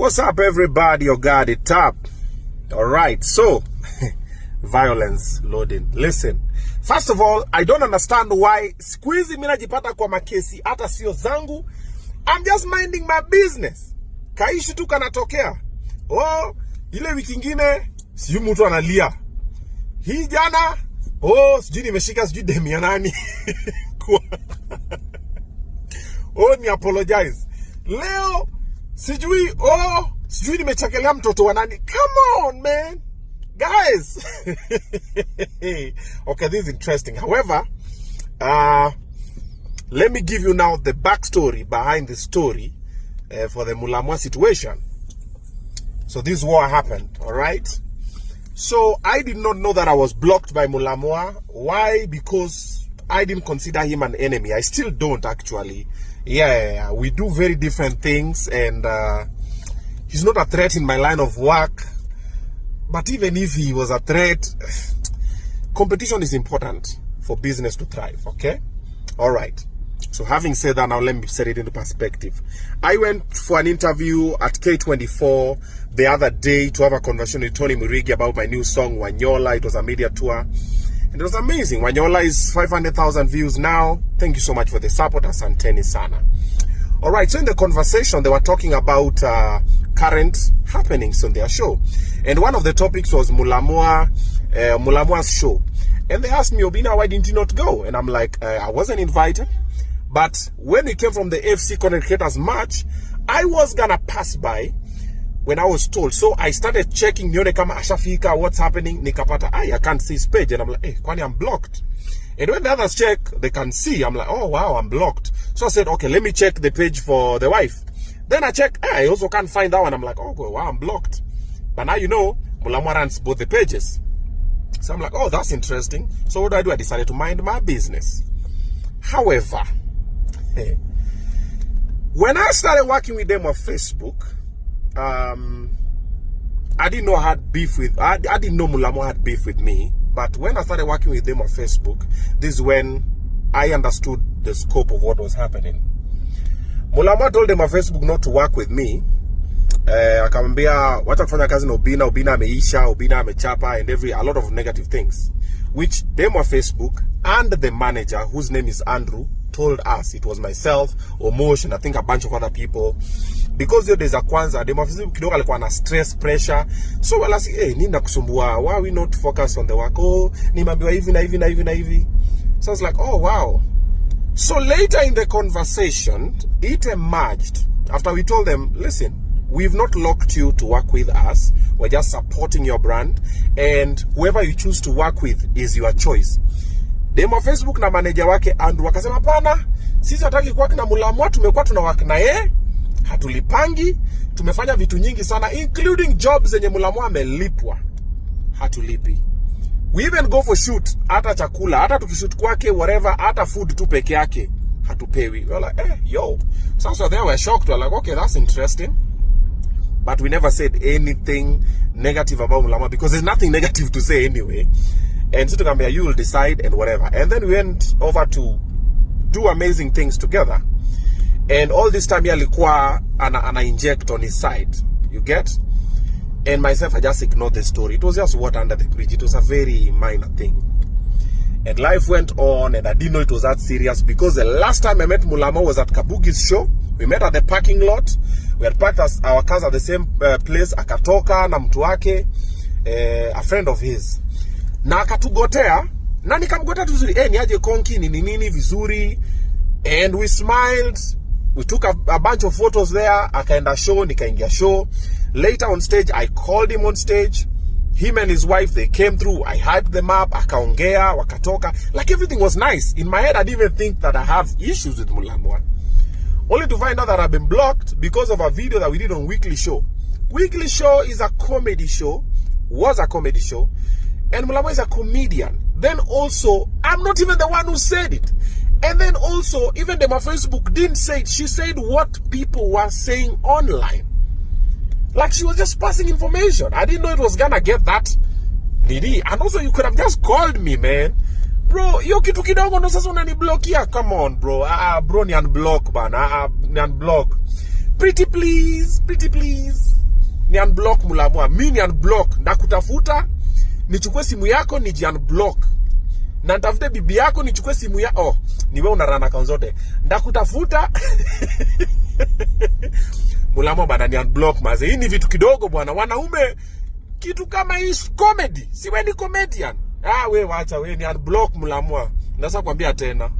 What's up, everybody? You got it up. All right, so violence loading. Listen, first of all, I don't understand why squeezy mina jipata kwa makesi hata sio zangu. I'm just minding my business. Kaishi tu kanatokea. Oh, ile wiki ingine sijui mtu analia. Hii jana sijui nimeshika sijui demi ya nani. Ni apologize. Leo sijui nimechakelea mtoto wa nani. Come on, man. Guys. Okay, this is interesting. However, let me give you now the backstory behind the story for the MULAMWAH situation. So this war happened, all right? So I did not know that I was blocked by MULAMWAH. Why? Because I didn't consider him an enemy. I still don't, actually. Yeah, we do very different things, and he's not a threat in my line of work. But even if he was a threat, competition is important for business to thrive, okay? All right. So having said that, now let me set it into perspective. I went for an interview at K24 the other day to have a conversation with Tony Murigi about my new song, Wanyola. It was a media tour. And it was amazing. Wanyola is 500,000 views now. Thank you so much for the support. Asanteni sana. All right, so in the conversation, they were talking about current happenings on their show. And one of the topics was MULAMWAH's show. And they asked me, Obinna, why didn't you not go? And I'm like, I wasn't invited. But when we came from the FC Content Creators March, I was going to pass by when I was told. So I started checking, nione kama ashafika, what's happening. Nikapata, I can't see his page. And I'm like, kwani I'm blocked. And when the others check, they can see. I'm like, oh, wow, I'm blocked. So I said, okay, let me check the page for the wife. Then I check, I also can't find that one. I'm like, oh, wow, I'm blocked. But now you know, MULAMWAH runs both the pages. So I'm like, oh, that's interesting. So what do? I decided to mind my business. However, when I started working with them on Facebook, I didn't know I had beef with, I didn't know MULAMWAH had beef with me. But when I started working with them on Facebook, this is when I understood the scope of what was happening. MULAMWAH told them on Facebook not to work with me. Akamwambia wacha kufanya kazi na Obinna ameisha, Obinna amechapa, and a lot of negative things, which them on Facebook and the manager, whose name is Andrew, told us. It was myself, Omosh, and I think a bunch of other people. Because there's a kwanza, them on Facebook kidogo alikuwa na stress, pressure. So wala si, nini nakusumbua? Why are we not focused on the work? Nimeambiwa hivi na hivi na hivi na hivi. So I was like, oh wow. So later in the conversation, it emerged after we told them, listen, we've not locked you to work with us. We're just supporting your brand, and whoever you choose to work with is your choice. Dem wa Facebook na manager wake Andrew wakasema pana, sisi hataki kuwa na MULAMWAH, tumekuwa tunawaka na yeye, hatulipangi, tumefanya vitu nyingi sana including jobs zenye MULAMWAH amelipwa, hatulipi. We even go for shoot, hata chakula, hata tukishoot kwake whatever, hata food tu peke yake hatupewi. We're like, yo. So they were shocked. We're like, okay, that's interesting. But we never said anything negative about MULAMWAH because there's nothing negative to say anyway. And so to come here, you will decide and whatever. And then we went over to do amazing things together. And all this time, alikuwa ana inject on his side. You get? And myself, I just ignored the story. It was just water under the bridge. It was a very minor thing. And life went on, and I didn't know it was that serious because the last time I met MULAMWAH was at Kabugi's show. We met at the parking lot. We had parked our cars at the same place. Akatoka na mtu wake, a friend of his. Na akatugotea, na nikamgotea tuzuri, niaje konki, nini vizuri. And we smiled. We took a bunch of photos there. Akaenda show, nikaingia show. Later on stage, I called him on stage. Him and his wife, they came through. I hyped them up. Akaongea, wakatoka. Like everything was nice. In my head, I didn't even think that I have issues with MULAMWAH. Only to find out that I've been blocked because of a video that we did on Weekly Show. Weekly Show is a comedy show. Was a comedy show. And MULAMWAH is a comedian. Then also, I'm not even the one who said it. And then also, even my Facebook didn't say it. She said what people were saying online. Like she was just passing information. I didn't know it was gonna get that needy. And also, you could have just called me, man. Bro, yo kitu kidogo ndo sasa unaniblokia. Come on, bro. Bro, ni unblock, man. Ni unblock. Pretty please. Ni unblock Mulamwa. Mimi ni unblock. Ndakutafuta, nichukue simu yako ni unblock. Na nitafute bibi yako nichukue simu ya ni wewe unarana account zote. Ndakutafuta. Mulamwa bana, ni unblock maze. Hii ni vitu kidogo bwana. Wanaume kitu kama hii comedy. Si wewe ni comedian. Wewe wacha, wewe ni unblock Mulamwa. Ndasa kwambia tena.